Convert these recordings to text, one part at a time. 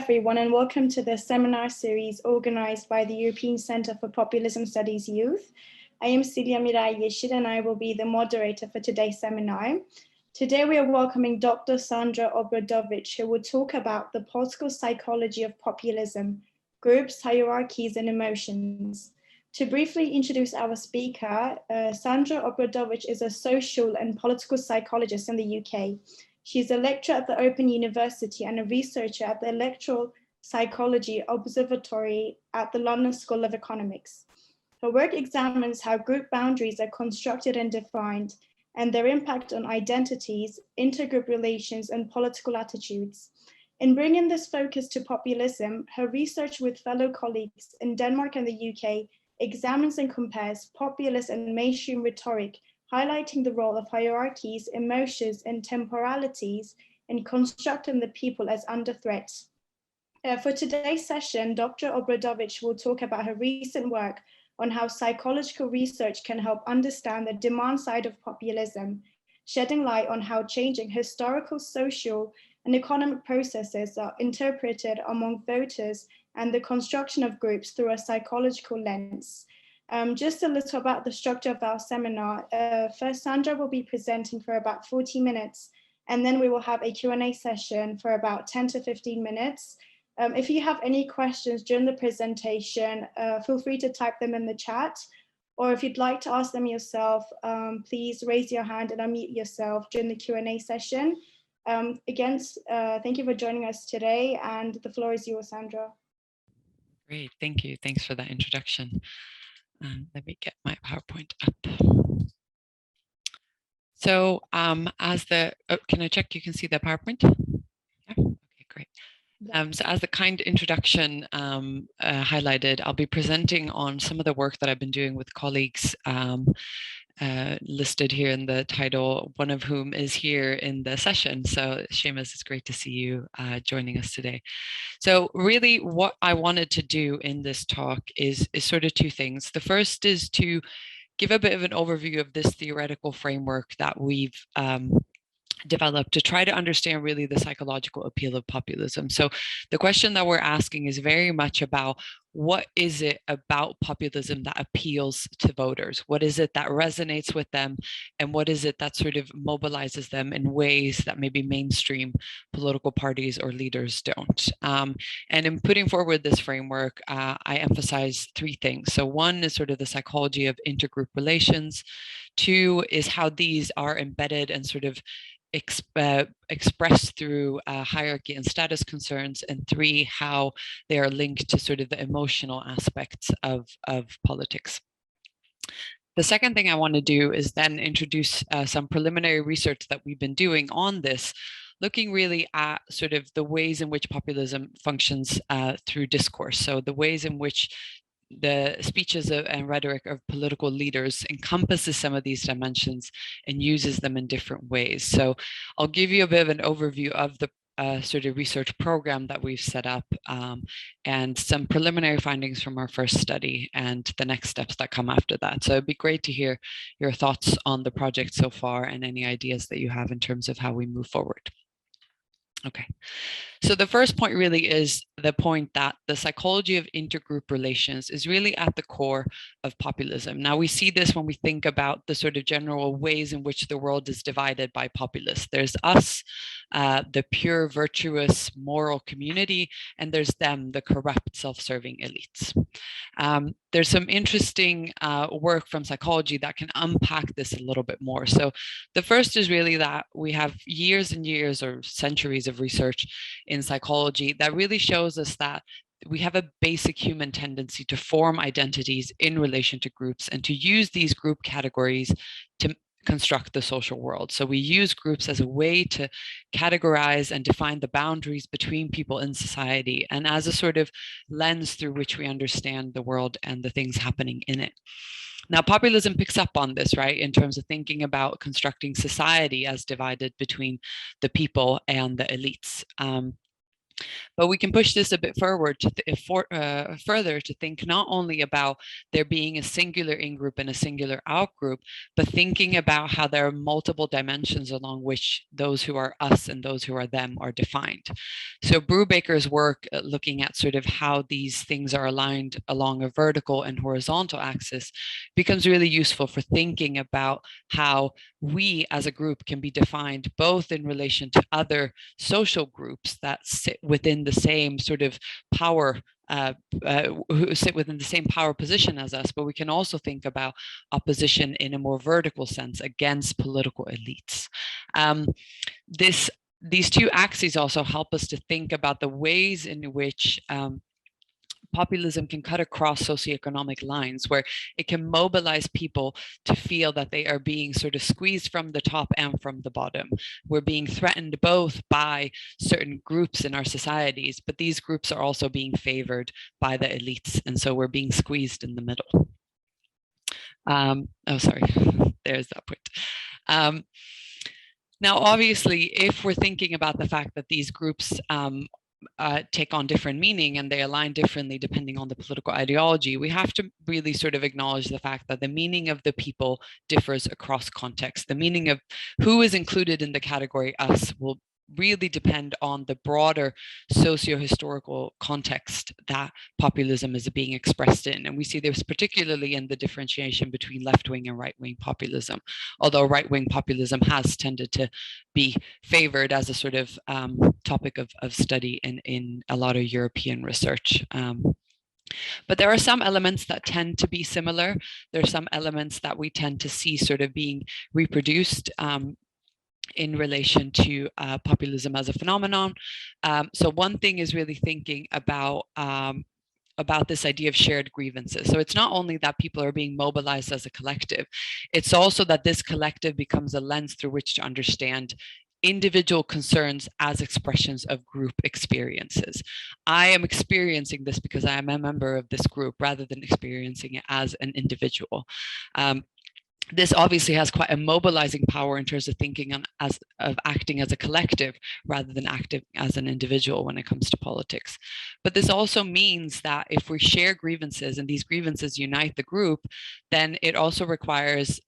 everyone, and welcome to the seminar series organized by the European Centre for Populism Studies Youth. I am Séamus A and I will be the moderator for today's seminar. Today we are welcoming Dr. Sandra Obradovic, who will talk about the political psychology of populism, groups, hierarchies, and emotions. To briefly introduce our speaker, Sandra Obradovic is a social and political psychologist in the UK. She's a lecturer at the Open University and a researcher at the Electoral Psychology Observatory at the London School of Economics. Her work examines how group boundaries are constructed and defined, and their impact on identities, intergroup relations, and political attitudes. In bringing this focus to populism, her research with fellow colleagues in Denmark and the UK examines and compares populist and mainstream rhetoric, highlighting the role of hierarchies, emotions, and temporalities in constructing the people as under threat. For today's session, Dr. Obradovic will talk about her recent work on how psychological research can help understand the demand side of populism, shedding light on how changing historical, social, and economic processes are interpreted among voters and the construction of groups through a psychological lens. Just a little about the structure of our seminar. First, Sandra will be presenting for about 40 minutes, and then we will have a Q&A session for about 10 to 15 minutes. If you have any questions during the presentation, feel free to type them in the chat, or if you'd like to ask them yourself, please raise your hand and unmute yourself during the Q&A session. Again, thank you for joining us today, and the floor is yours, Sandra. Great, thank you. Thanks for that introduction. Let me get my PowerPoint up. So can I check you can see the PowerPoint? Yeah, okay, great. So as the kind introduction highlighted, I'll be presenting on some of the work that I've been doing with colleagues listed here in the title, one of whom is here in the session. So Séamus, it's great to see you joining us today. So really what I wanted to do in this talk is sort of two things. The first is to give a bit of an overview of this theoretical framework that we've developed to try to understand really the psychological appeal of populism. So the question that we're asking is very much about what is it about populism that appeals to voters? What is it that resonates with them? And what is it that sort of mobilizes them in ways that maybe mainstream political parties or leaders don't? And in putting forward this framework, I emphasize three things. So one is sort of the psychology of intergroup relations. Two is how these are embedded and sort of expressed through hierarchy and status concerns, and three, how they are linked to sort of the emotional aspects of politics. The second thing I want to do is then introduce some preliminary research that we've been doing on this, looking really at sort of the ways in which populism functions through discourse. So the ways in which the speeches and rhetoric of political leaders encompasses some of these dimensions and uses them in different ways. So I'll give you a bit of an overview of the sort of research program that we've set up and some preliminary findings from our first study and the next steps that come after that. So it'd be great to hear your thoughts on the project so far and any ideas that you have in terms of how we move forward. Okay, so the first point really is the point that the psychology of intergroup relations is really at the core of populism. Now we see this when we think about the sort of general ways in which the world is divided by populists. There's us, the pure, virtuous, moral community, and there's them, the corrupt, self-serving elites. There's some interesting work from psychology that can unpack this a little bit more. So the first is really that we have years and years or centuries of research in psychology that really shows us that we have a basic human tendency to form identities in relation to groups and to use these group categories to construct the social world. So we use groups as a way to categorize and define the boundaries between people in society and as a sort of lens through which we understand the world and the things happening in it. Now, populism picks up on this, right, in terms of thinking about constructing society as divided between the people and the elites. But we can push this a bit forward to further to think not only about there being a singular in-group and a singular out-group, but thinking about how there are multiple dimensions along which those who are us and those who are them are defined. So Brubaker's work looking at sort of how these things are aligned along a vertical and horizontal axis becomes really useful for thinking about how we as a group can be defined both in relation to other social groups that sit within the same sort of power who sit within the same power position as us, but we can also think about opposition in a more vertical sense against political elites. These two axes also help us to think about the ways in which populism can cut across socioeconomic lines, where it can mobilize people to feel that they are being sort of squeezed from the top and from the bottom. We're being threatened both by certain groups in our societies, but these groups are also being favored by the elites. And so we're being squeezed in the middle. Oh, sorry, there's that point. Now, obviously, if we're thinking about the fact that these groups take on different meaning and they align differently depending on the political ideology, we have to really sort of acknowledge the fact that the meaning of the people differs across context. The meaning of who is included in the category us will really depend on the broader socio-historical context that populism is being expressed in. And we see this particularly in the differentiation between left-wing and right-wing populism, although right-wing populism has tended to be favored as a sort of topic of study in a lot of European research. But there are some elements that tend to be similar. There are some elements that we tend to see sort of being reproduced in relation to populism as a phenomenon. So one thing is really thinking about this idea of shared grievances. So it's not only that people are being mobilized as a collective, it's also that this collective becomes a lens through which to understand individual concerns as expressions of group experiences. I am experiencing this because I am a member of this group rather than experiencing it as an individual. This obviously has quite a mobilizing power in terms of thinking of acting as a collective rather than acting as an individual when it comes to politics. But this also means that if we share grievances and these grievances unite the group, then it also requires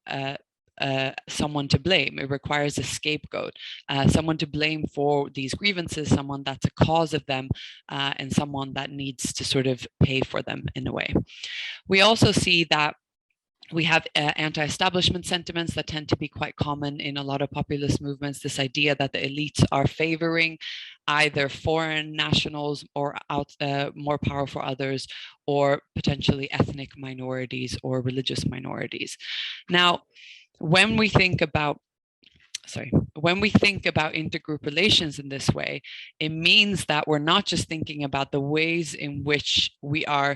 someone to blame. It requires a scapegoat, someone to blame for these grievances, someone that's a cause of them, and someone that needs to sort of pay for them in a way. We also see that we have anti-establishment sentiments that tend to be quite common in a lot of populist movements. This idea that the elites are favoring either foreign nationals or more powerful others, or potentially ethnic minorities or religious minorities. Now, when we think about intergroup relations in this way, it means that we're not just thinking about the ways in which we are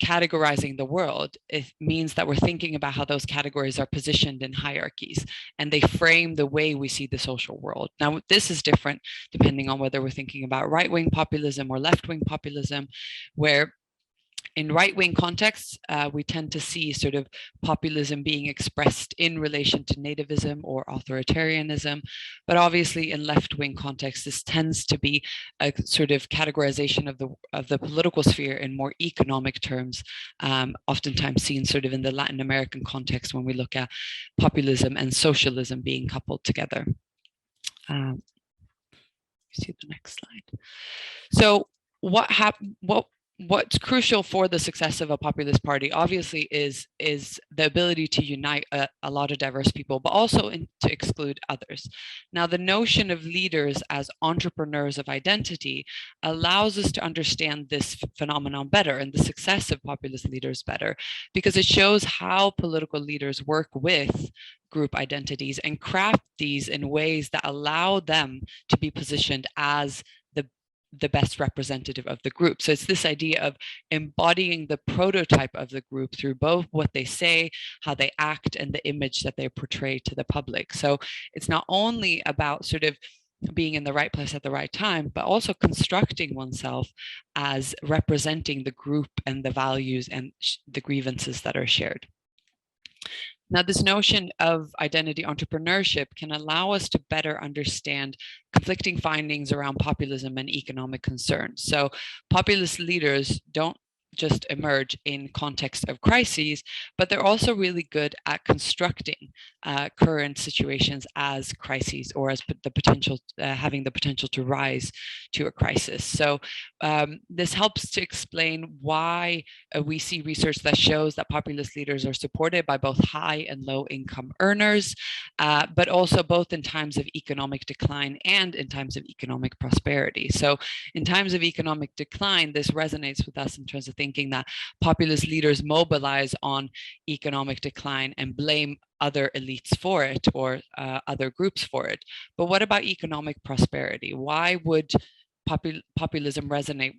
categorizing the world. It means that we're thinking about how those categories are positioned in hierarchies and they frame the way we see the social world. Now, this is different depending on whether we're thinking about right-wing populism or left-wing populism, where in right-wing contexts, we tend to see sort of populism being expressed in relation to nativism or authoritarianism. But obviously in left-wing contexts, this tends to be a sort of categorization of the political sphere in more economic terms, oftentimes seen sort of in the Latin American context when we look at populism and socialism being coupled together. See the next slide. So what's crucial for the success of a populist party obviously is the ability to unite a lot of diverse people, but also to exclude others. Now, the notion of leaders as entrepreneurs of identity allows us to understand this phenomenon better and the success of populist leaders better, because it shows how political leaders work with group identities and craft these in ways that allow them to be positioned as the best representative of the group. So it's this idea of embodying the prototype of the group through both what they say, how they act, and the image that they portray to the public. So it's not only about sort of being in the right place at the right time, but also constructing oneself as representing the group and the values and the grievances that are shared. Now, this notion of identity entrepreneurship can allow us to better understand conflicting findings around populism and economic concerns. So populist leaders don't just emerge in context of crises, but they're also really good at constructing current situations as crises, or as the potential, having the potential to rise to a crisis. So this helps to explain why we see research that shows that populist leaders are supported by both high and low income earners, but also both in times of economic decline and in times of economic prosperity. So in times of economic decline, this resonates with us in terms of thinking that populist leaders mobilize on economic decline and blame other elites for it, or other groups for it. But what about economic prosperity? Why would populism resonate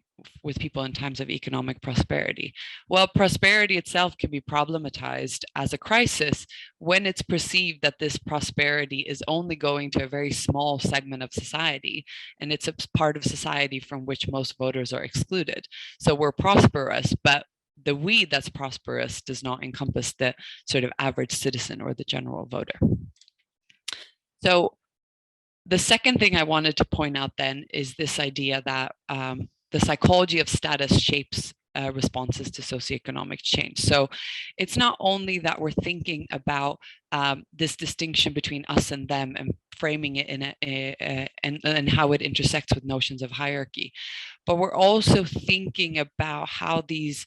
with people in times of economic prosperity? Well, prosperity itself can be problematized as a crisis when it's perceived that this prosperity is only going to a very small segment of society, and it's a part of society from which most voters are excluded. So we're prosperous, but the we that's prosperous does not encompass the sort of average citizen or the general voter. So the second thing I wanted to point out then is this idea that the psychology of status shapes responses to socioeconomic change. So it's not only that we're thinking about this distinction between us and them and framing it in and how it intersects with notions of hierarchy, but we're also thinking about how these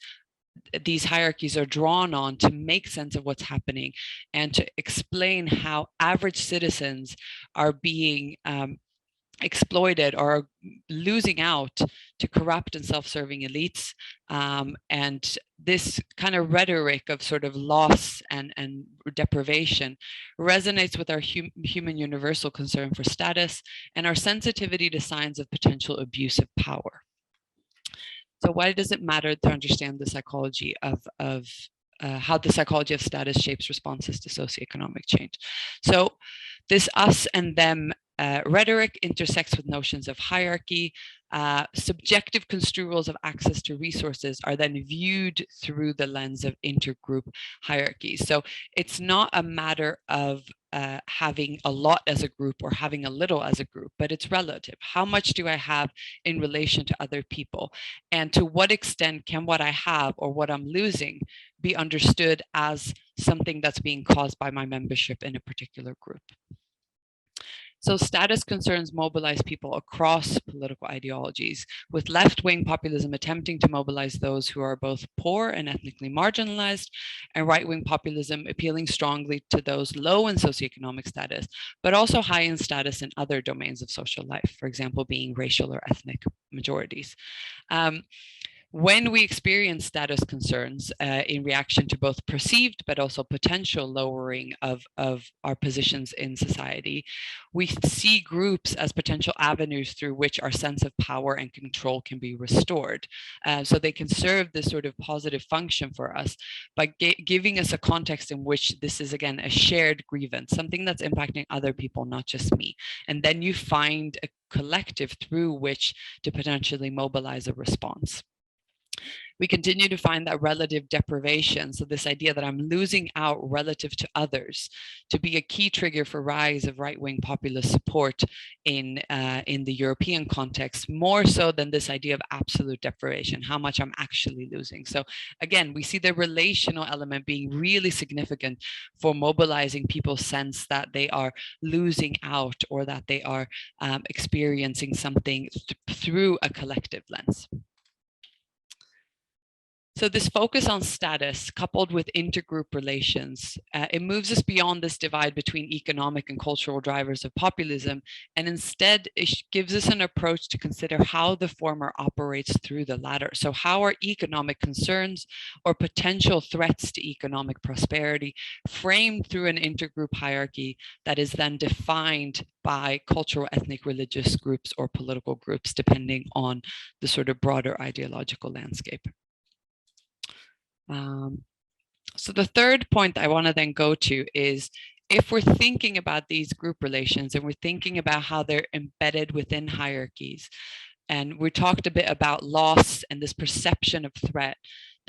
hierarchies are drawn on to make sense of what's happening and to explain how average citizens are being exploited or losing out to corrupt and self-serving elites. And this kind of rhetoric of sort of loss and deprivation resonates with our human universal concern for status and our sensitivity to signs of potential abuse of power. So why does it matter to understand the psychology of how the psychology of status shapes responses to socioeconomic change? So this us and them rhetoric intersects with notions of hierarchy. Subjective construals of access to resources are then viewed through the lens of intergroup hierarchies. So it's not a matter of having a lot as a group or having a little as a group, but it's relative. How much do I have in relation to other people? And to what extent can what I have or what I'm losing be understood as something that's being caused by my membership in a particular group? So status concerns mobilize people across political ideologies, with left-wing populism attempting to mobilize those who are both poor and ethnically marginalized, and right-wing populism appealing strongly to those low in socioeconomic status, but also high in status in other domains of social life, for example, being racial or ethnic majorities. When we experience status concerns in reaction to both perceived but also potential lowering of our positions in society, we see groups as potential avenues through which our sense of power and control can be restored. So they can serve this sort of positive function for us by giving us a context in which this is, again, a shared grievance, something that's impacting other people, not just me. And then you find a collective through which to potentially mobilize a response. We continue to find that relative deprivation, so this idea that I'm losing out relative to others, to be a key trigger for rise of right-wing populist support in the European context, more so than this idea of absolute deprivation, how much I'm actually losing. So again, we see the relational element being really significant for mobilizing people's sense that they are losing out or that they are experiencing something through a collective lens. So this focus on status, coupled with intergroup relations, it moves us beyond this divide between economic and cultural drivers of populism, and instead it gives us an approach to consider how the former operates through the latter. So how are economic concerns or potential threats to economic prosperity framed through an intergroup hierarchy that is then defined by cultural, ethnic, religious groups or political groups, depending on the sort of broader ideological landscape. So the third point I want to then go to is, if we're thinking about these group relations and we're thinking about how they're embedded within hierarchies, and we talked a bit about loss and this perception of threat,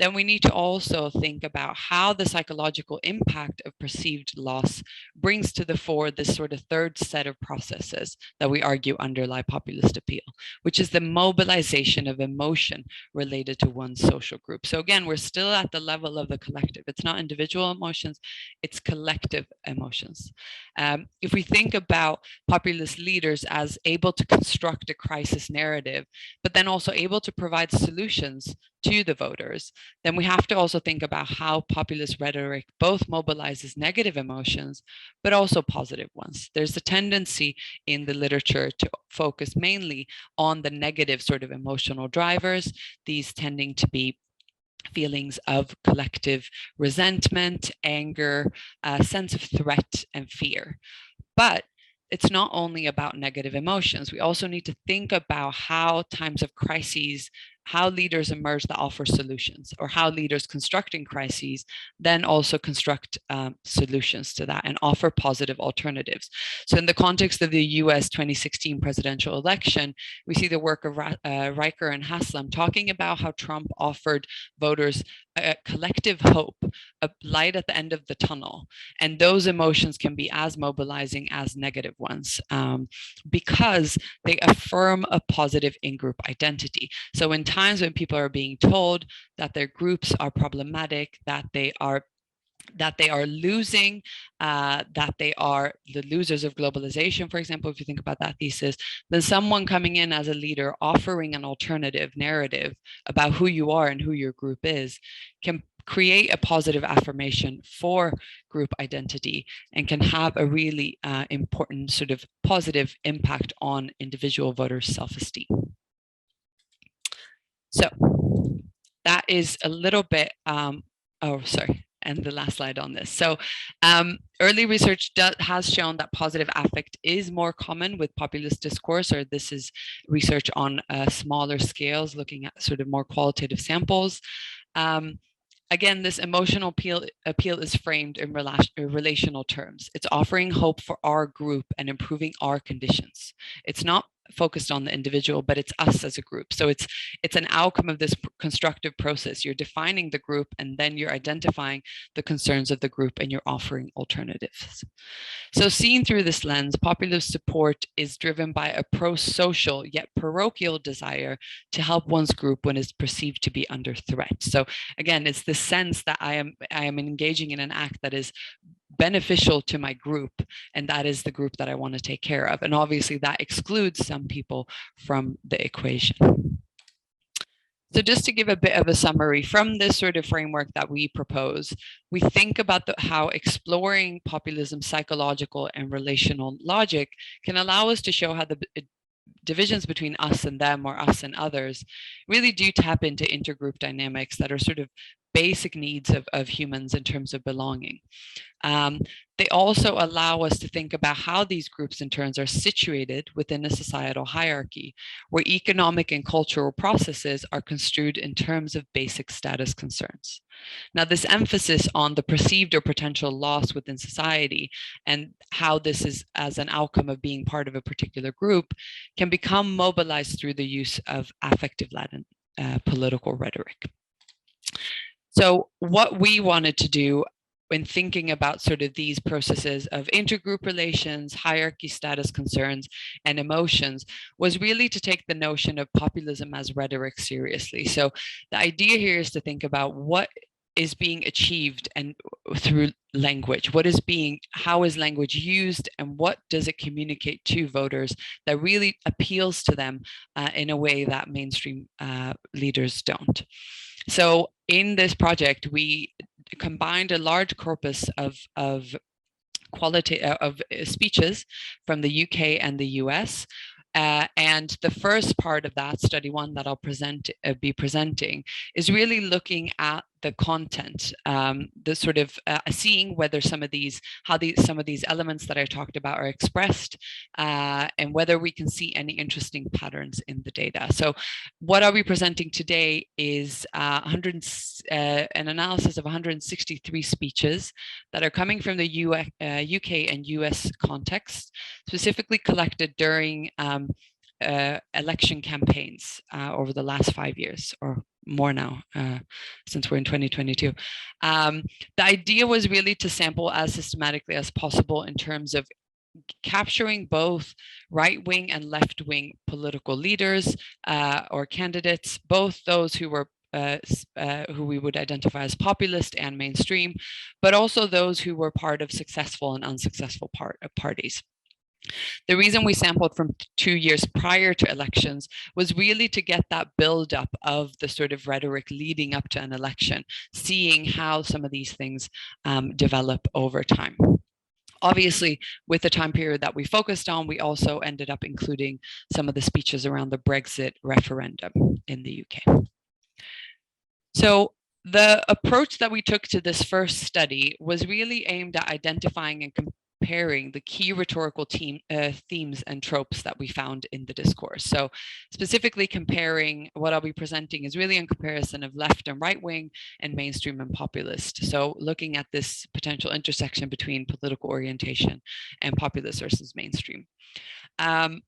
then we need to also think about how the psychological impact of perceived loss brings to the fore this sort of third set of processes that we argue underlie populist appeal, which is the mobilization of emotion related to one's social group. So again, we're still at the level of the collective. It's not individual emotions, it's collective emotions. If we think about populist leaders as able to construct a crisis narrative, but then also able to provide solutions to the voters, then we have to also think about how populist rhetoric both mobilizes negative emotions, but also positive ones. There's a tendency in the literature to focus mainly on the negative sort of emotional drivers, these tending to be feelings of collective resentment, anger, a sense of threat and fear. But it's not only about negative emotions. We also need to think about how times of crises, how leaders emerge that offer solutions, or how leaders constructing crises then also construct solutions to that and offer positive alternatives. So in the context of the US 2016 presidential election, we see the work of Riker and Haslam talking about how Trump offered voters a collective hope, a light at the end of the tunnel. And those emotions can be as mobilizing as negative ones because they affirm a positive in-group identity. So in times when people are being told that their groups are problematic, that they are losing, that they are the losers of globalization, for example, if you think about that thesis, then someone coming in as a leader offering an alternative narrative about who you are and who your group is can create a positive affirmation for group identity and can have a really important sort of positive impact on individual voters' self-esteem. So that is a little bit, and the last slide on this. So early research has shown that positive affect is more common with populist discourse, or this is research on smaller scales, looking at sort of more qualitative samples. Again, this emotional appeal is framed in relational terms. It's offering hope for our group and improving our conditions. It's not focused on the individual, but it's us as a group. So it's an outcome of this constructive process. You're defining the group and then you're identifying the concerns of the group and you're offering alternatives. So seen through this lens, populist support is driven by a pro-social yet parochial desire to help one's group when it's perceived to be under threat. So again, it's the sense that I am engaging in an act that is beneficial to my group, and that is the group that I want to take care of. And obviously that excludes some people from the equation. So just to give a bit of a summary from this sort of framework that we propose, we think about how exploring populism's psychological and relational logic can allow us to show how the divisions between us and them or us and others really do tap into intergroup dynamics that are sort of basic needs of humans in terms of belonging. They also allow us to think about how these groups in turns are situated within a societal hierarchy, where economic and cultural processes are construed in terms of basic status concerns. Now, this emphasis on the perceived or potential loss within society and how this is as an outcome of being part of a particular group can become mobilized through the use of affective-laden political rhetoric. So what we wanted to do when thinking about sort of these processes of intergroup relations, hierarchy, status concerns, and emotions was really to take the notion of populism as rhetoric seriously. So the idea here is to think about what is being achieved and through language, how is language used, and what does it communicate to voters that really appeals to them in a way that mainstream leaders don't. So in this project, we combined a large corpus of speeches from the UK and the US. And the first part of that study one that I'll be presenting is really looking at the content, the sort of seeing whether some of these elements that I talked about are expressed, and whether we can see any interesting patterns in the data. So what I'll be presenting today is an analysis of 163 speeches that are coming from the UK and US context, specifically collected during election campaigns over the last 5 years, or more now, since we're in 2022. The idea was really to sample as systematically as possible in terms of capturing both right-wing and left-wing political leaders or candidates, both those who were who we would identify as populist and mainstream, but also those who were part of successful and unsuccessful parties. The reason we sampled from 2 years prior to elections was really to get that buildup of the sort of rhetoric leading up to an election, seeing how some of these things develop over time. Obviously, with the time period that we focused on, we also ended up including some of the speeches around the Brexit referendum in the UK. So the approach that we took to this first study was really aimed at identifying and comparing the key rhetorical themes and tropes that we found in the discourse. So specifically comparing, what I'll be presenting is really in comparison of left and right wing and mainstream and populist. So looking at this potential intersection between political orientation and populist versus mainstream.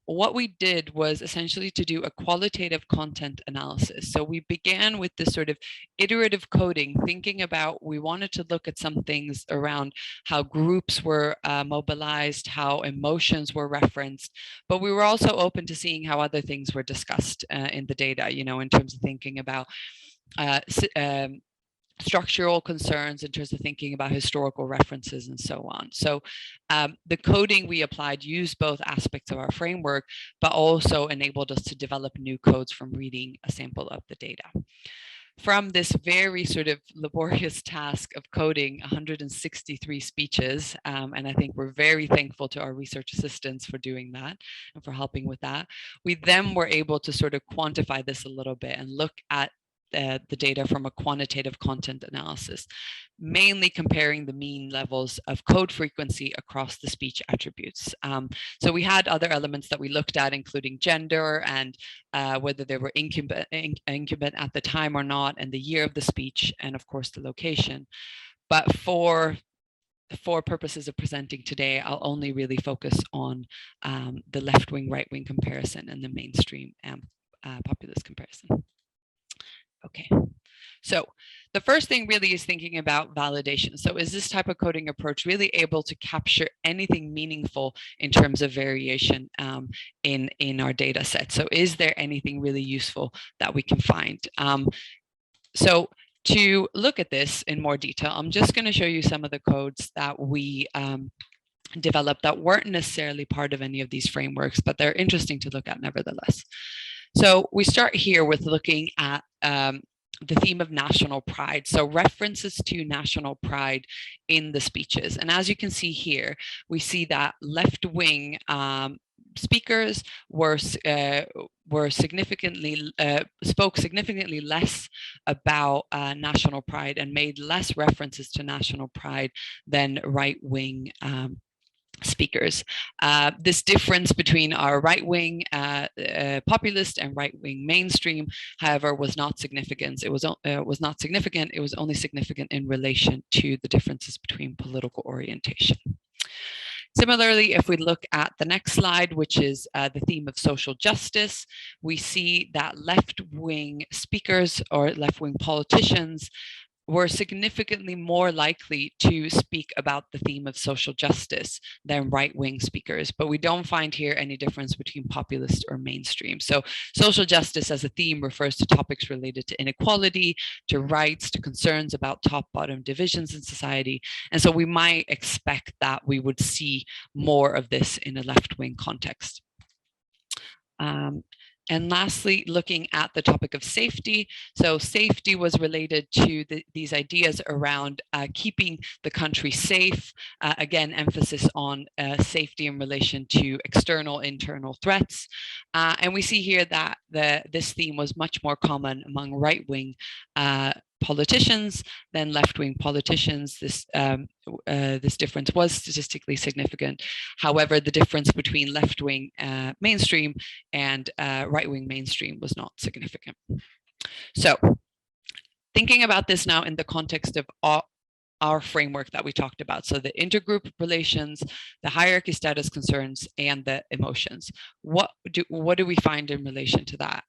What we did was essentially to do a qualitative content analysis. So we began with this sort of iterative coding, thinking about, we wanted to look at some things around how groups were mobilized, how emotions were referenced, but we were also open to seeing how other things were discussed in the data, you know, in terms of thinking about structural concerns, in terms of thinking about historical references and so on. So the coding we applied used both aspects of our framework, but also enabled us to develop new codes from reading a sample of the data. From this very sort of laborious task of coding 163 speeches, and I think we're very thankful to our research assistants for doing that and for helping with that, we then were able to sort of quantify this a little bit and look at the data from a quantitative content analysis, mainly comparing the mean levels of code frequency across the speech attributes. So we had other elements that we looked at, including gender and whether they were incumbent at the time or not, and the year of the speech, and of course the location. But for purposes of presenting today, I'll only really focus on the left-wing, right-wing comparison and the mainstream and populist comparison. Okay, so the first thing really is thinking about validation. So is this type of coding approach really able to capture anything meaningful in terms of variation in our data set? So is there anything really useful that we can find? So to look at this in more detail, I'm just going to show you some of the codes that we developed that weren't necessarily part of any of these frameworks, but they're interesting to look at nevertheless. So we start here with looking at the theme of national pride. So references to national pride in the speeches. And as you can see here, we see that left-wing speakers were significantly spoke significantly less about national pride and made less references to national pride than right-wing speakers. This difference between our right-wing populist and right-wing mainstream, however, was not significant. It was not significant. It was only significant in relation to the differences between political orientation. Similarly, if we look at the next slide, which is the theme of social justice, we see that left-wing speakers or left-wing politicians were significantly more likely to speak about the theme of social justice than right-wing speakers, but we don't find here any difference between populist or mainstream. So social justice as a theme refers to topics related to inequality, to rights, to concerns about top-bottom divisions in society. And so we might expect that we would see more of this in a left-wing context. And lastly, looking at the topic of safety. So safety was related to these ideas around keeping the country safe. Again, emphasis on safety in relation to external, internal threats. And we see here that this theme was much more common among right-wing politicians than left-wing politicians. This difference was statistically significant. However, the difference between left-wing mainstream and right-wing mainstream was not significant. So thinking about this now in the context of our framework that we talked about, so the intergroup relations, the hierarchy status concerns, and the emotions. What do we find in relation to that?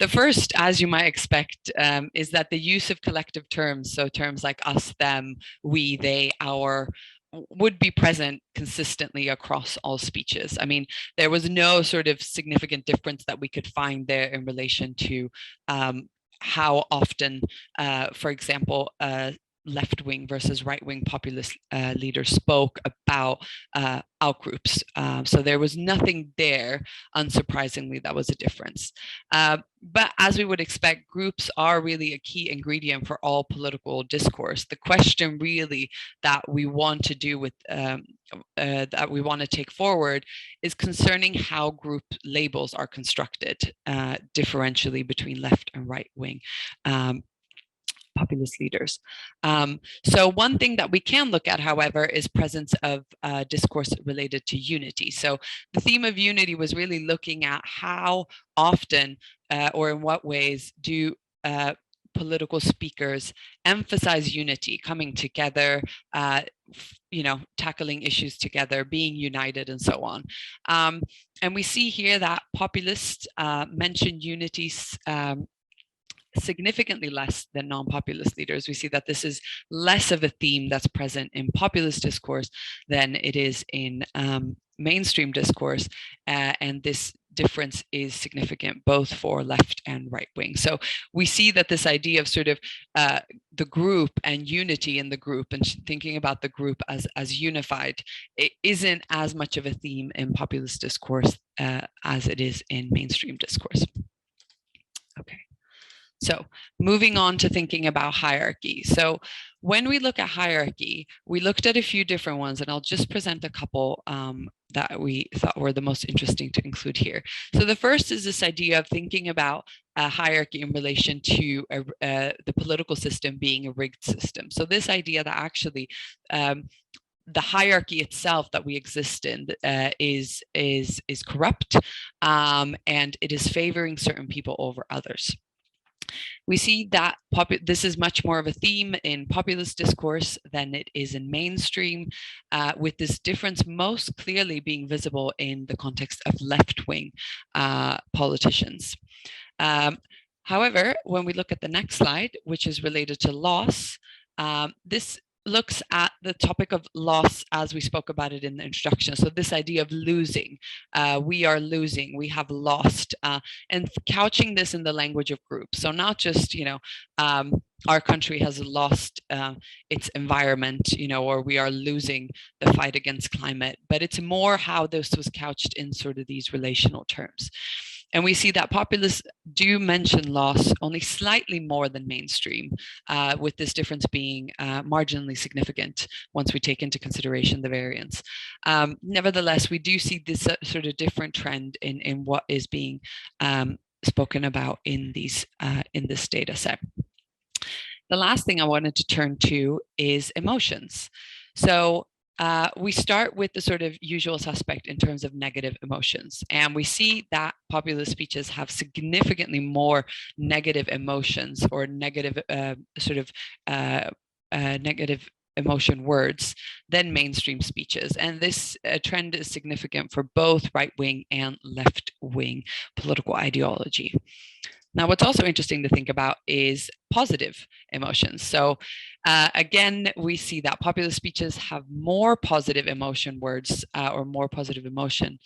The first, as you might expect, is that the use of collective terms, so terms like us, them, we, they, our, would be present consistently across all speeches. I mean, there was no sort of significant difference that we could find there in relation to how often, for example, left-wing versus right-wing populist leaders spoke about outgroups. So there was nothing there, unsurprisingly, that was a difference. But as we would expect, groups are really a key ingredient for all political discourse. The question really that we want to do with, that we want to take forward is concerning how group labels are constructed differentially between left and right wing populist leaders. So one thing that we can look at, however, is presence of discourse related to unity. So the theme of unity was really looking at how often or in what ways do political speakers emphasize unity, coming together, tackling issues together, being united, and so on. And we see here that populists mention unity significantly less than non-populist leaders. We see that this is less of a theme that's present in populist discourse than it is in mainstream discourse, and this difference is significant both for left and right wing. So we see that this idea of sort of the group and unity in the group and thinking about the group as unified, it isn't as much of a theme in populist discourse as it is in mainstream discourse. Okay. So moving on to thinking about hierarchy. So when we look at hierarchy, we looked at a few different ones, and I'll just present a couple that we thought were the most interesting to include here. So the first is this idea of thinking about a hierarchy in relation to the political system being a rigged system. So this idea that actually the hierarchy itself that we exist in is corrupt, and it is favoring certain people over others. We see that this is much more of a theme in populist discourse than it is in mainstream, with this difference most clearly being visible in the context of left-wing politicians. However, when we look at the next slide, which is related to loss, this looks at the topic of loss as we spoke about it in the introduction. So this idea of losing, we are losing, we have lost, and couching this in the language of groups. So not just, our country has lost its environment, or we are losing the fight against climate, but it's more how this was couched in sort of these relational terms. And we see that populists do mention loss only slightly more than mainstream, with this difference being marginally significant once we take into consideration the variance. Nevertheless, we do see this sort of different trend in what is being spoken about in this data set. The last thing I wanted to turn to is emotions. So we start with the sort of usual suspect in terms of negative emotions. And we see that populist speeches have significantly more negative emotions or negative negative emotion words than mainstream speeches. And this trend is significant for both right-wing and left-wing political ideology. Now, what's also interesting to think about is positive emotions. So again, we see that populist speeches have more positive emotion words or more positive emotion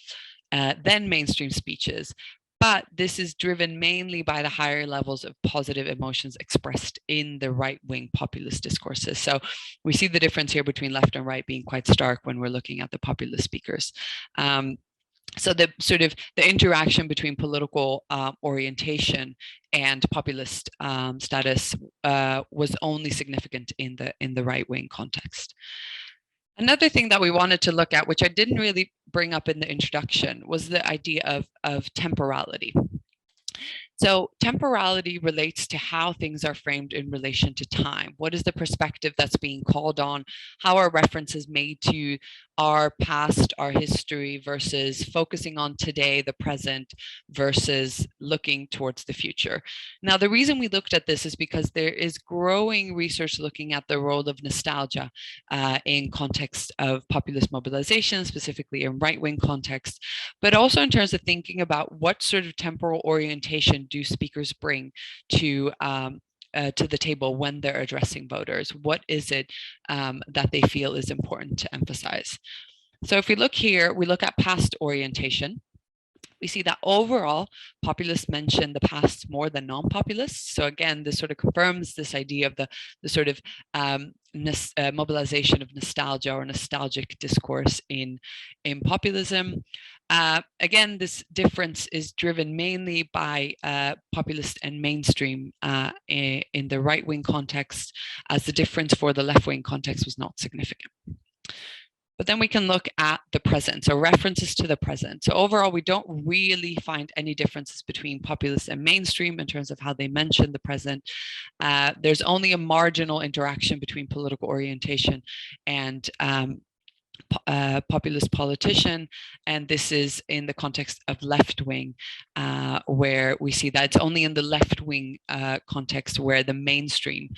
than mainstream speeches. But this is driven mainly by the higher levels of positive emotions expressed in the right-wing populist discourses. So we see the difference here between left and right being quite stark when we're looking at the populist speakers. So the sort of the interaction between political orientation and populist status was only significant in the right-wing context. Another thing that we wanted to look at, which I didn't really bring up in the introduction, was the idea of temporality. So temporality relates to how things are framed in relation to time. What is the perspective that's being called on? How are references made to our past, our history, versus focusing on today, the present, versus looking towards the future? Now, the reason we looked at this is because there is growing research looking at the role of nostalgia in context of populist mobilization, specifically in right-wing context, but also in terms of thinking about what sort of temporal orientation do speakers bring to the table when they're addressing voters? What is it that they feel is important to emphasize? So if we look here, we look at past orientation. We see that overall, populists mention the past more than non-populists. So again, this sort of confirms this idea of the sort of mobilization of nostalgia or nostalgic discourse in populism. Again, this difference is driven mainly by populist and mainstream in the right-wing context, as the difference for the left-wing context was not significant. But then we can look at the present, so references to the present. So overall, we don't really find any differences between populist and mainstream in terms of how they mention the present. There's only a marginal interaction between political orientation and populist politician, and this is in the context of left-wing, where we see that it's only in the left-wing context where the mainstream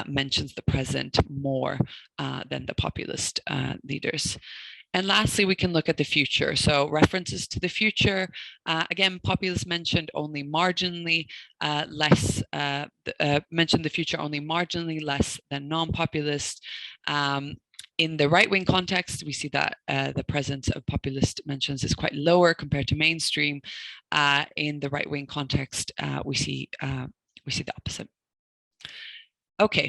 mentions the present more than the populist leaders. And lastly, we can look at the future. So references to the future, again, populists mentioned only marginally less, mentioned the future only marginally less than non-populist. In the right-wing context, we see that the presence of populist mentions is quite lower compared to mainstream. In the right-wing context, we see the opposite. Okay,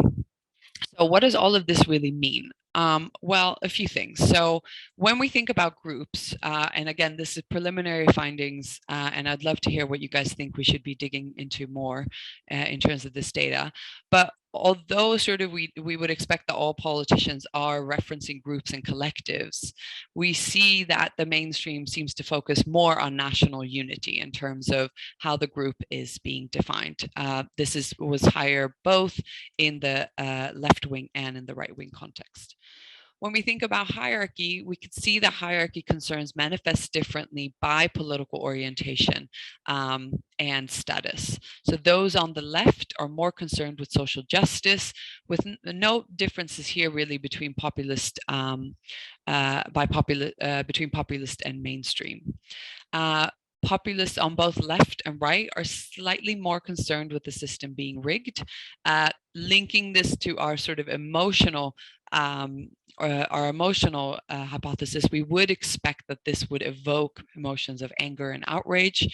so what does all of this really mean? Well, a few things. So when we think about groups, and again, this is preliminary findings, and I'd love to hear what you guys think we should be digging into more in terms of this data. But although sort of we would expect that all politicians are referencing groups and collectives, we see that the mainstream seems to focus more on national unity in terms of how the group is being defined. This was higher both in the left-wing and in the right-wing context. When we think about hierarchy, we could see that hierarchy concerns manifest differently by political orientation and status. So those on the left are more concerned with social justice, with no differences here really between populist between populist and mainstream. Populists on both left and right are slightly more concerned with the system being rigged, linking this to our sort of emotional hypothesis. We would expect that this would evoke emotions of anger and outrage.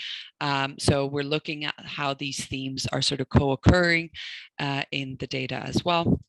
So we're looking at how these themes are sort of co-occurring in the data as well.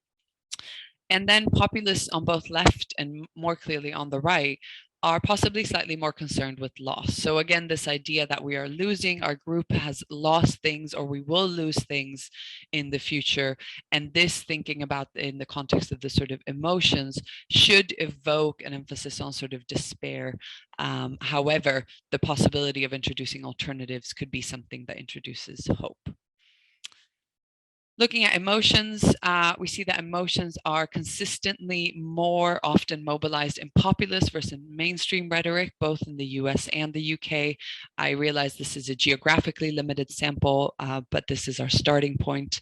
And then populists on both left and more clearly on the right are possibly slightly more concerned with loss. So again, this idea that we are losing, our group has lost things or we will lose things in the future. And this thinking about in the context of the sort of emotions should evoke an emphasis on sort of despair. However, the possibility of introducing alternatives could be something that introduces hope. Looking at emotions, we see that emotions are consistently more often mobilized in populist versus mainstream rhetoric, both in the US and the UK. I realize this is a geographically limited sample, but this is our starting point.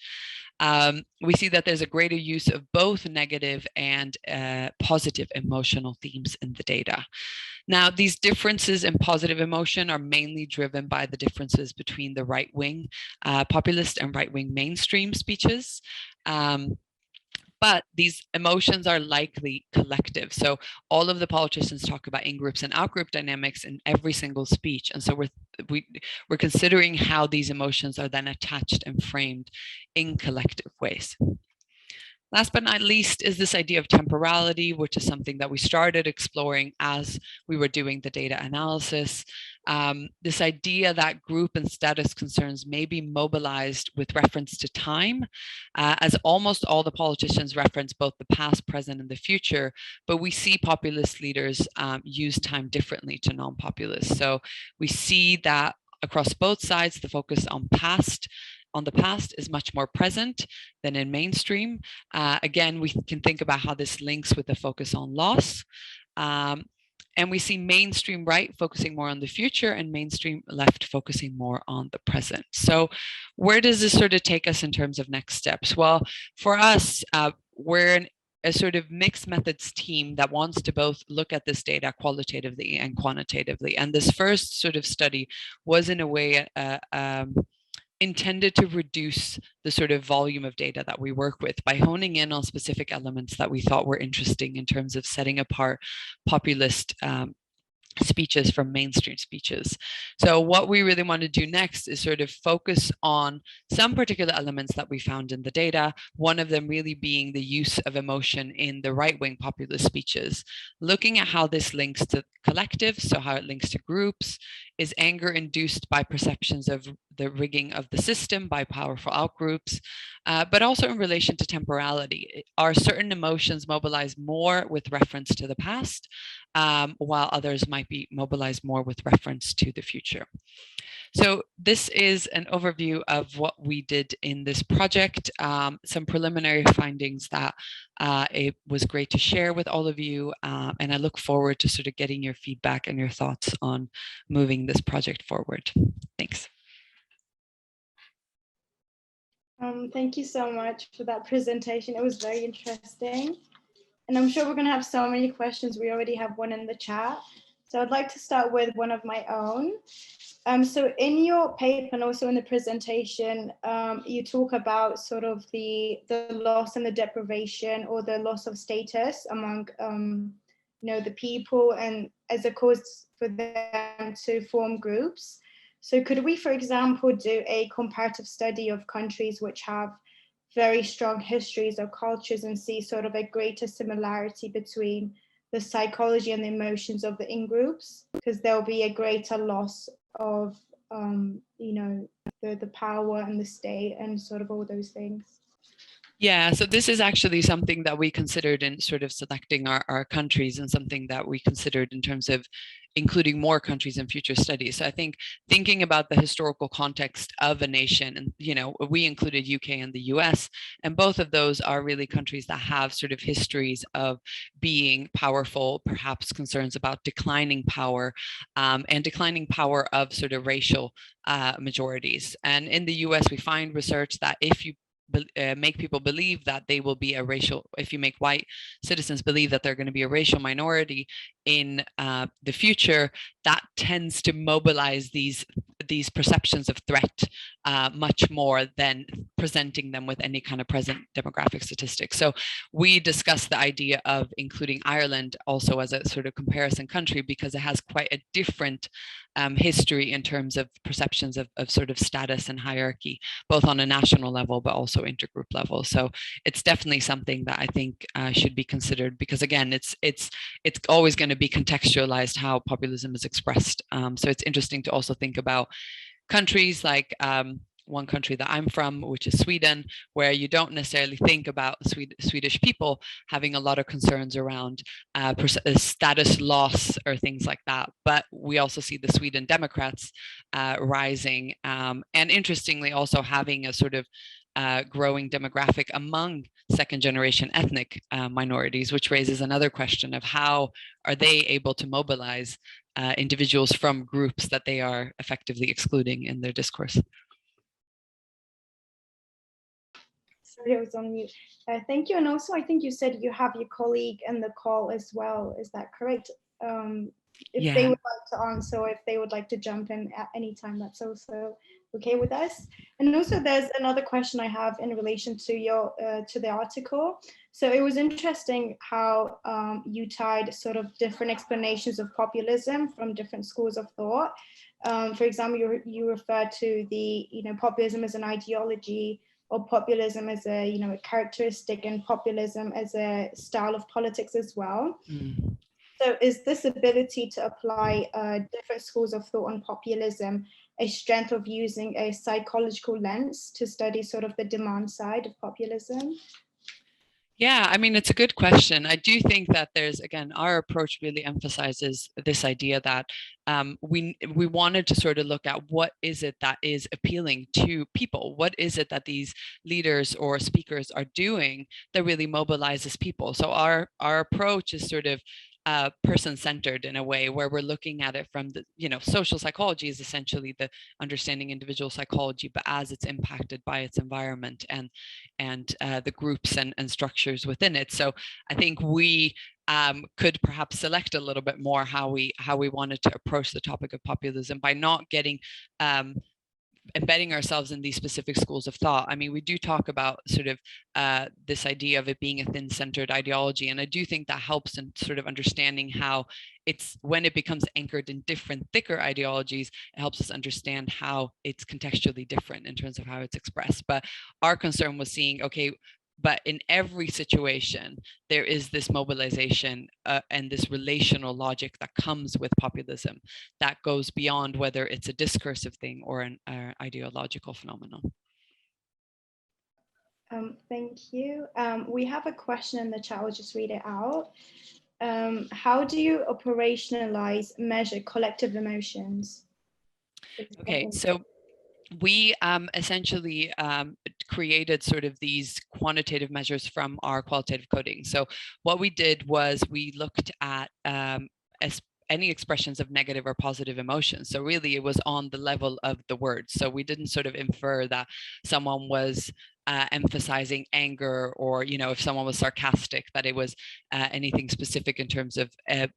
We see that there's a greater use of both negative and positive emotional themes in the data. Now, these differences in positive emotion are mainly driven by the differences between the right-wing populist and right-wing mainstream speeches. But these emotions are likely collective. So all of the politicians talk about in-groups and out-group dynamics in every single speech. And so we're considering how these emotions are then attached and framed in collective ways. Last but not least is this idea of temporality, which is something that we started exploring as we were doing the data analysis. This idea that group and status concerns may be mobilized with reference to time, as almost all the politicians reference both the past, present, and the future, but we see populist leaders use time differently to non-populists. So we see that across both sides, the focus on the past is much more present than in mainstream. Again, we can think about how this links with the focus on loss. And we see mainstream right focusing more on the future and mainstream left focusing more on the present. So where does this sort of take us in terms of next steps? Well, for us, we're a sort of mixed methods team that wants to both look at this data qualitatively and quantitatively. And this first sort of study was in a way intended to reduce the sort of volume of data that we work with by honing in on specific elements that we thought were interesting in terms of setting apart populist speeches from mainstream speeches. So what we really want to do next is sort of focus on some particular elements that we found in the data, one of them really being the use of emotion in the right-wing populist speeches, looking at how this links to collectives, so how it links to groups. Is anger induced by perceptions of the rigging of the system by powerful outgroups, but also in relation to temporality? Are certain emotions mobilized more with reference to the past, while others might be mobilized more with reference to the future? So this is an overview of what we did in this project, some preliminary findings that it was great to share with all of you, and I look forward to sort of getting your feedback and your thoughts on moving this project forward. Thanks. Thank you so much for that presentation. It was very interesting. And I'm sure we're going to have so many questions. We already have one in the chat. So I'd like to start with one of my own. So in your paper and also in the presentation, you talk about sort of the loss and the deprivation or the loss of status among the people, and as a cause for them to form groups. So could we, for example, do a comparative study of countries which have very strong histories or cultures and see sort of a greater similarity between the psychology and the emotions of the in-groups, because there'll be a greater loss of, the power and the state and sort of all those things. Yeah, so this is actually something that we considered in sort of selecting our countries, and something that we considered in terms of including more countries in future studies. So I think thinking about the historical context of a nation, and we included UK and the US, and both of those are really countries that have sort of histories of being powerful, perhaps concerns about declining power, and declining power of sort of racial majorities. And in the US, we find research that if you make people believe that they will be a racial, if you make white citizens believe that they're going to be a racial minority in the future, that tends to mobilize these perceptions of threat much more than presenting them with any kind of present demographic statistics. So we discussed the idea of including Ireland also as a sort of comparison country, because it has quite a different history in terms of perceptions of sort of status and hierarchy, both on a national level, but also intergroup level. So it's definitely something that I think should be considered, because again, it's always going to be contextualized how populism is expressed. So it's interesting to also think about countries like one country that I'm from, which is Sweden, where you don't necessarily think about Swedish people having a lot of concerns around status loss or things like that. But we also see the Sweden Democrats rising, and interestingly also having a sort of growing demographic among second generation ethnic minorities, which raises another question of how are they able to mobilize individuals from groups that they are effectively excluding in their discourse. Sorry, I was on mute. Thank you. And also, I think you said you have your colleague in the call as well. Is that correct? If they would like to answer, or if they would like to jump in at any time, that's also okay with us. And also, there's another question I have in relation to your to the article. So it was interesting how you tied sort of different explanations of populism from different schools of thought. For example, you refer to the populism as an ideology, or populism as a characteristic, and populism as a style of politics as well. Mm. So is this ability to apply different schools of thought on populism a strength of using a psychological lens to study sort of the demand side of populism? Yeah, I mean, it's a good question. I do think that there's, again, our approach really emphasizes this idea that we wanted to sort of look at what is it that is appealing to people? What is it that these leaders or speakers are doing that really mobilizes people? So our approach is sort of person-centered in a way, where we're looking at it from the, social psychology is essentially the understanding individual psychology, but as it's impacted by its environment and the groups and structures within it. So I think we could perhaps select a little bit more how we wanted to approach the topic of populism by not getting embedding ourselves in these specific schools of thought. I mean, we do talk about sort of this idea of it being a thin-centered ideology, and I do think that helps in sort of understanding how it's, when it becomes anchored in different thicker ideologies, it helps us understand how it's contextually different in terms of how it's expressed. But our concern was seeing, okay, but in every situation, there is this mobilization and this relational logic that comes with populism that goes beyond whether it's a discursive thing or an ideological phenomenon. Thank you. We have a question in the chat. I'll just read it out. How do you operationalize, measure collective emotions? Okay, so we essentially created sort of these quantitative measures from our qualitative coding. So what we did was we looked at any expressions of negative or positive emotions. So really it was on the level of the words. So we didn't sort of infer that someone was emphasizing anger, or, you know, if someone was sarcastic, that it was anything specific in terms of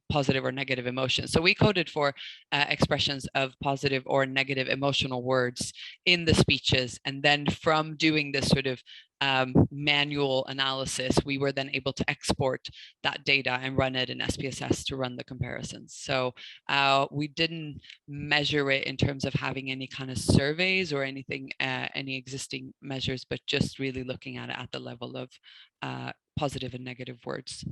positive or negative emotions. So we coded for expressions of positive or negative emotional words in the speeches. And then from doing this sort of manual analysis, we were then able to export that data and run it in SPSS to run the comparisons. So we didn't measure it in terms of having any kind of surveys or anything, any existing measures, but just really looking at it at the level of positive and negative words.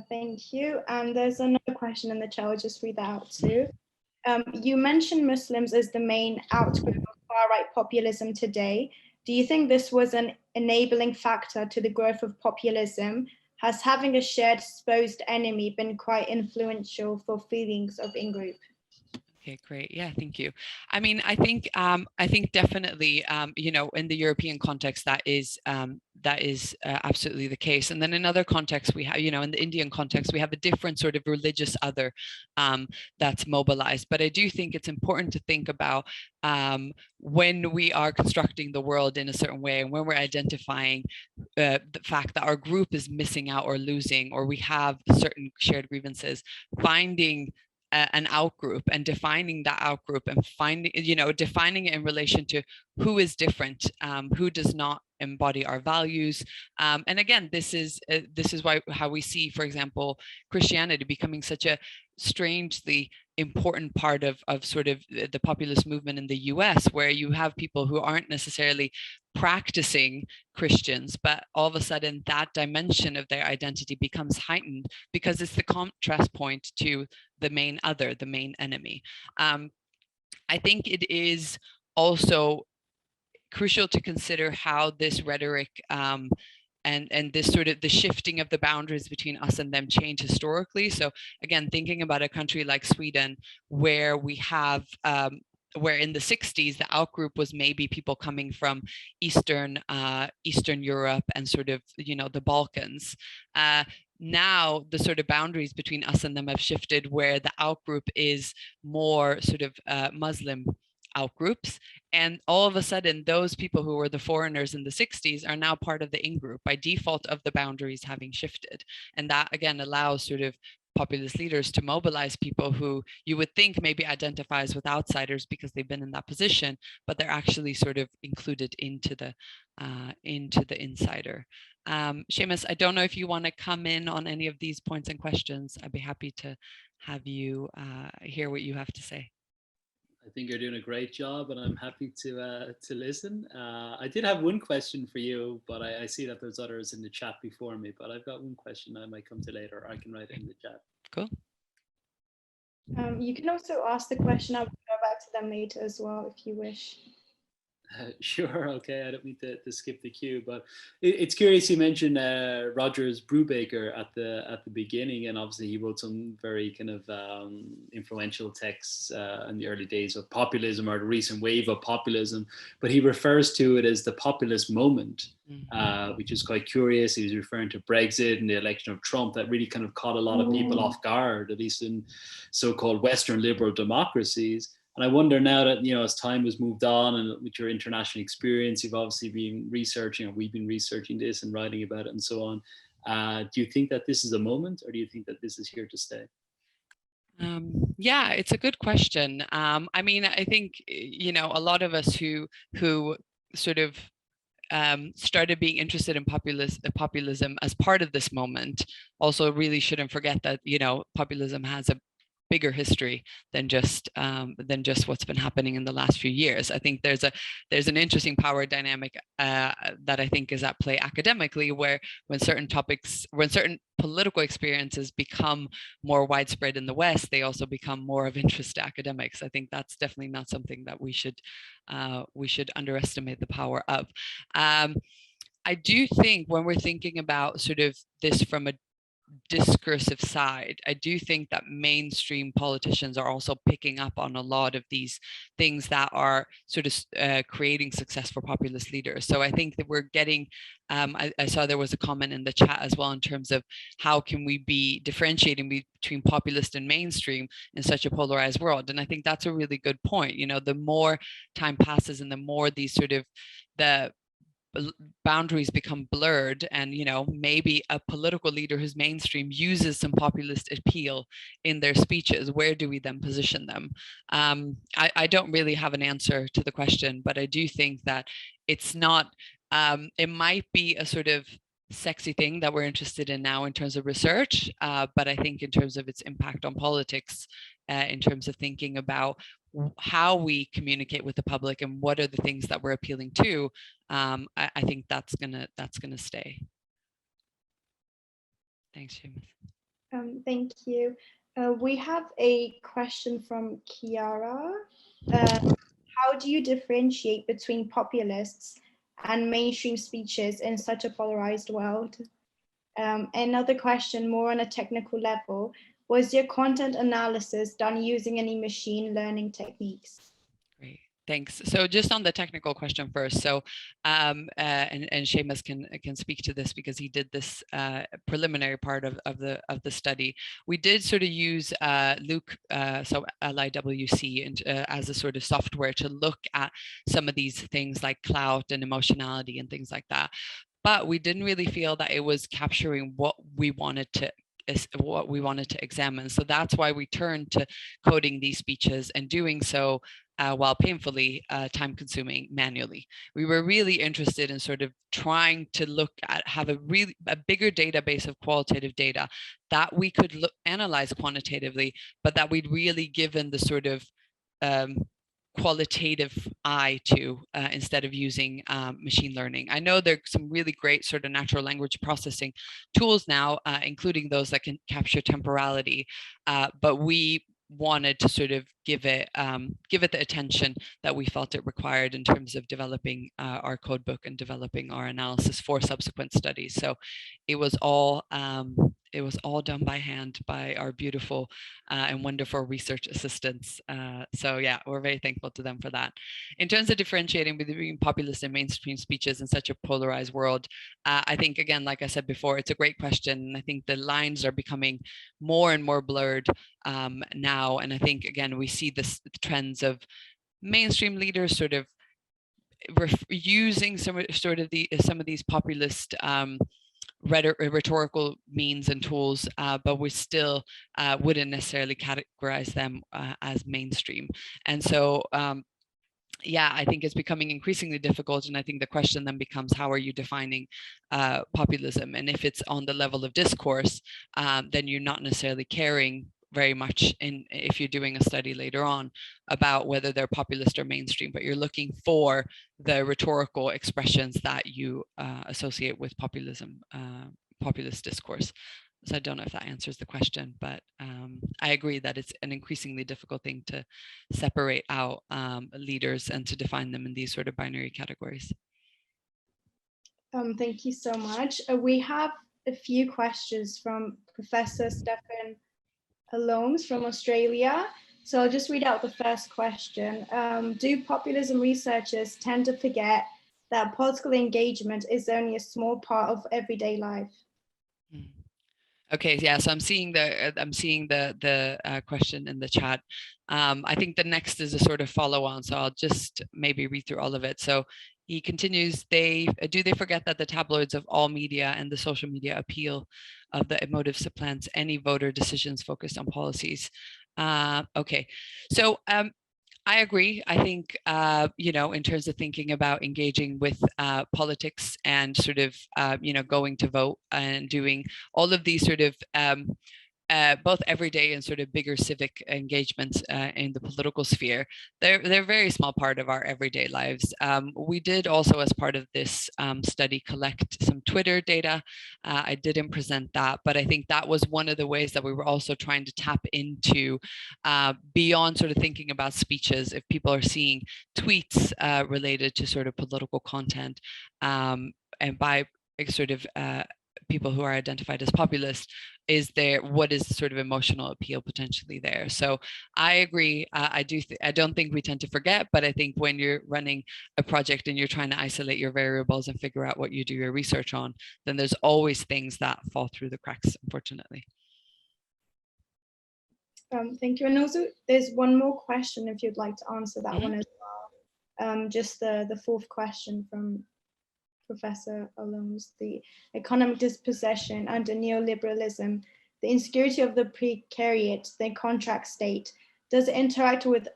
Thank you. And there's another question in the chat. I'll just read that out too. You mentioned Muslims as the main outgroup of far-right populism today. Do you think this was an enabling factor to the growth of populism? Has having a shared supposed enemy been quite influential for feelings of in-group? Okay, great. Yeah, thank you. I mean, I think definitely, you know, in the European context, that is absolutely the case. And then in other contexts, we have, you know, in the Indian context, we have a different sort of religious other that's mobilized. But I do think it's important to think about when we are constructing the world in a certain way, and when we're identifying the fact that our group is missing out or losing, or we have certain shared grievances, finding an outgroup and defining that outgroup and finding, you know, defining it in relation to who is different, who does not embody our values. And again, this is why how we see, for example, Christianity becoming such a strangely important part of sort of the populist movement in the US, where you have people who aren't necessarily practicing Christians, but all of a sudden that dimension of their identity becomes heightened because it's the contrast point to the main other, the main enemy. I think it is also crucial to consider how this rhetoric and this sort of the shifting of the boundaries between us and them change historically. So again, thinking about a country like Sweden, where we have where in the 60s, the outgroup was maybe people coming from Eastern Europe and sort of, you know, the Balkans. Now the sort of boundaries between us and them have shifted, where the outgroup is more sort of Muslim outgroups, and all of a sudden those people who were the foreigners in the 60s are now part of the in-group by default of the boundaries having shifted. And that again allows sort of populist leaders to mobilize people who you would think maybe identifies with outsiders because they've been in that position, but they're actually sort of included into the insider. Séamus, I don't know if you want to come in on any of these points and questions. I'd be happy to have you hear what you have to say. I think you're doing a great job, and I'm happy to listen. I did have one question for you, but I see that there's others in the chat before me. But I've got one question I might come to later. I can write it in the chat. Cool. You can also ask the question. I will go back to them later as well if you wish. Sure. Okay. I don't mean to skip the queue, but it's curious. You mentioned Rogers Brubaker at the beginning, and obviously he wrote some very kind of influential texts in the early days of populism, or the recent wave of populism. But he refers to it as the populist moment, which is quite curious. He was referring to Brexit and the election of Trump that really kind of caught a lot of people off guard, at least in so-called Western liberal democracies. And I wonder now that, you know, as time has moved on and with your international experience, you've obviously been researching, or we've been researching this and writing about it and so on. Do you think that this is a moment, or do you think that this is here to stay? Yeah, it's a good question. I mean, I think, you know, a lot of us who sort of started being interested in populism as part of this moment also really shouldn't forget that, you know, populism has a bigger history than just what's been happening in the last few years. I think there's an interesting power dynamic that I think is at play academically, where when certain political experiences become more widespread in the West, they also become more of interest to academics. I think that's definitely not something that we should underestimate the power of. I do think when we're thinking about sort of this from a discursive side, I do think that mainstream politicians are also picking up on a lot of these things that are sort of creating success for populist leaders. So I think that we're getting, I saw there was a comment in the chat as well in terms of how can we be differentiating between populist and mainstream in such a polarized world. And I think that's a really good point. You know, the more time passes and the more these sort of the boundaries become blurred, and you know, maybe a political leader who's mainstream uses some populist appeal in their speeches, where do we then position them? I don't really have an answer to the question, but I do think that it's not it might be a sort of sexy thing that we're interested in now in terms of research, but I think in terms of its impact on politics, in terms of thinking about how we communicate with the public and what are the things that we're appealing to, I think that's gonna stay. Thanks, Séamus. Thank you. We have a question from Chiara. How do you differentiate between populists and mainstream speeches in such a polarized world? Another question, more on a technical level, was your content analysis done using any machine learning techniques? Great, thanks. So just on the technical question first, so and Séamus can speak to this because he did this preliminary part of the study. We did sort of use Luke, so LIWC, and as a sort of software to look at some of these things like clout and emotionality and things like that. But we didn't really feel that it was capturing what we wanted to examine. So that's why we turned to coding these speeches, and doing so while painfully time consuming manually. We were really interested in sort of trying to have a bigger database of qualitative data that we could analyze quantitatively, but that we'd really given the sort of qualitative eye to, instead of using machine learning. I know there's some really great sort of natural language processing tools now, including those that can capture temporality, but we wanted to sort of give it the attention that we felt it required in terms of developing our code book and developing our analysis for subsequent studies. So it was all done by hand by our beautiful and wonderful research assistants. So yeah, we're very thankful to them for that. In terms of differentiating between populist and mainstream speeches in such a polarized world, I think, again, like I said before, it's a great question. I think the lines are becoming more and more blurred now. And I think, again, we see the trends of mainstream leaders sort of using some of these populist rhetorical means and tools, but we still wouldn't necessarily categorize them as mainstream. And so yeah, I think it's becoming increasingly difficult. And I think the question then becomes, how are you defining populism? And if it's on the level of discourse, then you're not necessarily caring very much if you're doing a study later on about whether they're populist or mainstream, but you're looking for the rhetorical expressions that you associate with populism, populist discourse. So I don't know if that answers the question, but I agree that it's an increasingly difficult thing to separate out leaders and to define them in these sort of binary categories. Thank you so much. We have a few questions from Professor Stefan Alomes from Australia. So I'll just read out the first question. Do populism researchers tend to forget that political engagement is only a small part of everyday life? Okay, yeah, so I'm seeing the question in the chat. I think the next is a sort of follow on, so I'll just maybe read through all of it. So he continues, do they forget that the tabloids of all media and the social media appeal of the emotive supplants any voter decisions focused on policies? Okay, so I agree. I think, you know, in terms of thinking about engaging with politics and sort of, you know, going to vote and doing all of these sort of both everyday and sort of bigger civic engagements in the political sphere, they're a very small part of our everyday lives. We did also, as part of this study, collect some Twitter data. I didn't present that, but I think that was one of the ways that we were also trying to tap into beyond sort of thinking about speeches. If people are seeing tweets related to sort of political content, and by sort of people who are identified as populist, what is sort of emotional appeal potentially there? So I agree. I don't think we tend to forget, but I think when you're running a project and you're trying to isolate your variables and figure out what you do your research on, then there's always things that fall through the cracks, unfortunately. Thank you. And also there's one more question if you'd like to answer that one as well. Just the fourth question from Professor Olums, the economic dispossession under neoliberalism, the insecurity of the precariat, the contract state, does it interact with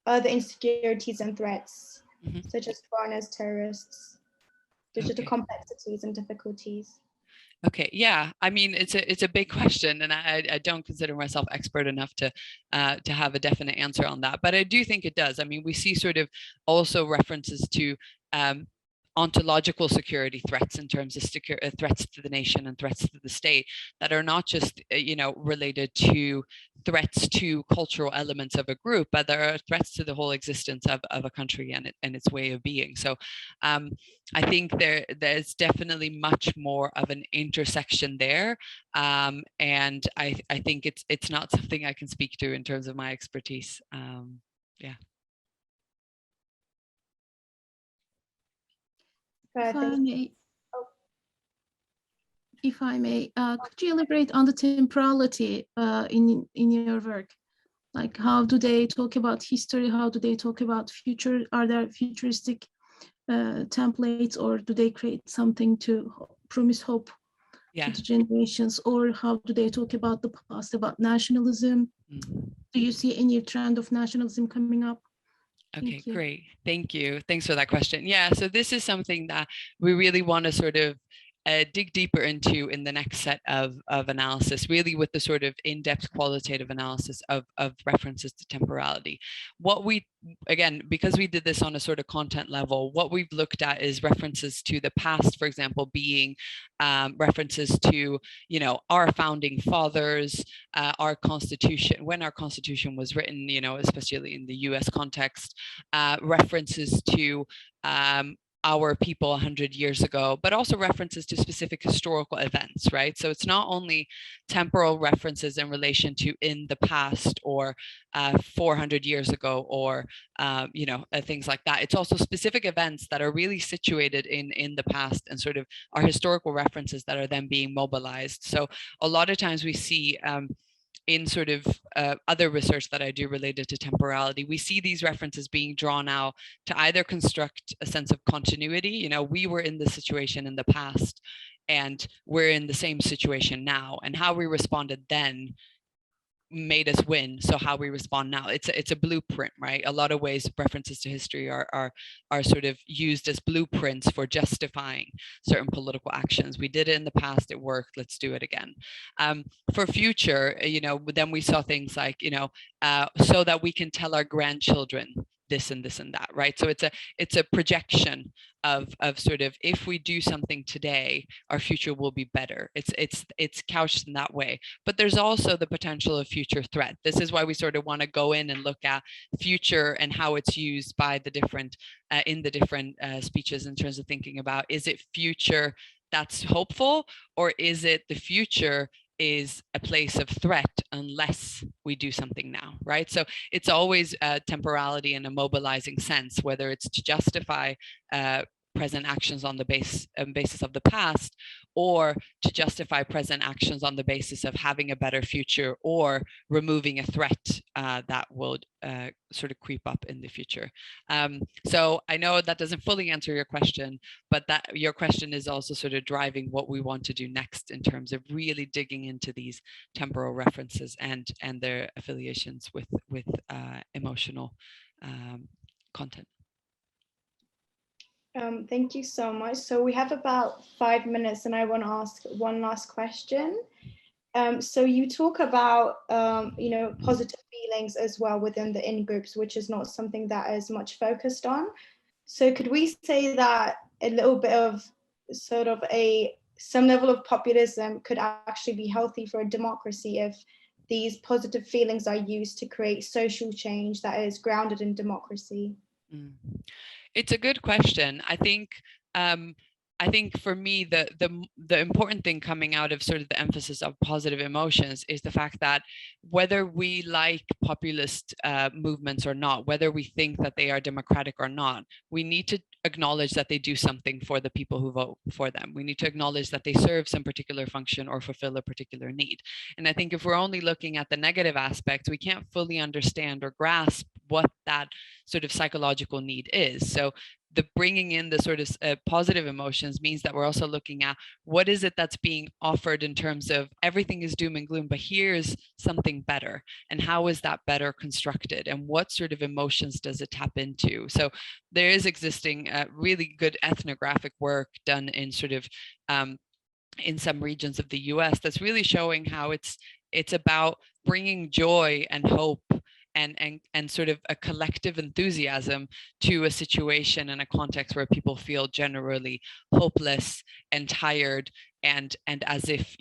other insecurities and threats, such as foreigners, terrorists, digital complexities and difficulties? Okay, yeah, I mean, it's a big question, and I don't consider myself expert enough to have a definite answer on that, but I do think it does. I mean, we see sort of also references to ontological security threats in terms of threats to the nation and threats to the state that are not just you know, related to threats to cultural elements of a group, but there are threats to the whole existence of a country and its way of being. So I think there's definitely much more of an intersection there, and I think it's not something I can speak to in terms of my expertise. Yeah. If I may, could you elaborate on the temporality in your work? Like, how do they talk about history? How do they talk about future? Are there futuristic templates, or do they create something to promise hope to the generations? Or how do they talk about the past, about nationalism? Do you see any trend of nationalism coming up? Okay, great. Thank you. Thanks for that question. Yeah, so this is something that we really want to sort of dig deeper into in the next set of analysis, really with the sort of in-depth qualitative analysis of references to temporality. What we, again, because we did this on a sort of content level, what we've looked at is references to the past, for example, being references to, you know, our founding fathers, our constitution, when our constitution was written, you know, especially in the US context, references to our people 100 years ago, but also references to specific historical events, right? So it's not only temporal references in relation to in the past or 400 years ago or, you know, things like that. It's also specific events that are really situated in the past and sort of are historical references that are then being mobilized. So a lot of times we see in sort of other research that I do related to temporality, we see these references being drawn out to either construct a sense of continuity. You know, we were in this situation in the past and we're in the same situation now, and how we responded then made us win. So how we respond now, it's a blueprint, right? A lot of ways references to history are sort of used as blueprints for justifying certain political actions. We did it in the past, it worked, let's do it again. For future, you know, then we saw things like, you know, so that we can tell our grandchildren this and this and that, right? So it's a projection of sort of, if we do something today, our future will be better. It's couched in that way. But there's also the potential of future threat. This is why we sort of want to go in and look at future and how it's used by the different in the different speeches in terms of thinking about, is it future that's hopeful, or is it the future is a place of threat unless we do something now, right? So it's always temporality in a mobilizing sense, whether it's to justify present actions on the basis of the past, or to justify present actions on the basis of having a better future or removing a threat that will sort of creep up in the future. So I know that doesn't fully answer your question, but that your question is also sort of driving what we want to do next in terms of really digging into these temporal references and their affiliations with emotional content. Thank you so much. So we have about 5 minutes and I want to ask one last question. So you talk about, positive feelings as well within the in-groups, which is not something that is much focused on. So could we say that a little bit of sort of some level of populism could actually be healthy for a democracy if these positive feelings are used to create social change that is grounded in democracy? It's a good question. I think for me, the important thing coming out of sort of the emphasis of positive emotions is the fact that whether we like populist movements or not, whether we think that they are democratic or not, we need to acknowledge that they do something for the people who vote for them. We need to acknowledge that they serve some particular function or fulfill a particular need. And I think if we're only looking at the negative aspects, we can't fully understand or grasp what that sort of psychological need is. So the bringing in the sort of positive emotions means that we're also looking at what is it that's being offered in terms of everything is doom and gloom, but here's something better. And how is that better constructed? And what sort of emotions does it tap into? So there is existing really good ethnographic work done in sort of in some regions of the US that's really showing how it's about bringing joy and hope and sort of a collective enthusiasm to a situation and a context where people feel generally hopeless and tired and as if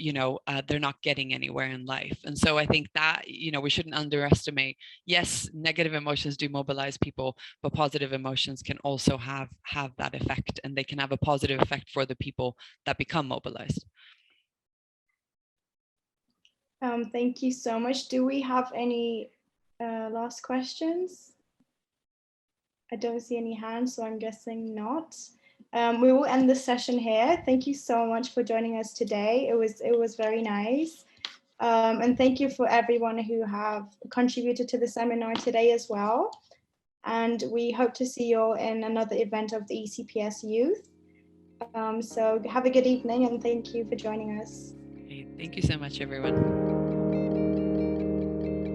they're not getting anywhere in life. And so I think that we shouldn't underestimate, yes, negative emotions do mobilize people, but positive emotions can also have that effect, and they can have a positive effect for the people that become mobilized. Thank you so much. Do we have any last questions? I don't see any hands, so I'm guessing not. We will end the session here. Thank you so much for joining us today. It was very nice. And thank you for everyone who have contributed to the seminar today as well. And we hope to see you all in another event of the ECPS Youth. So have a good evening and thank you for joining us. Thank you so much, everyone.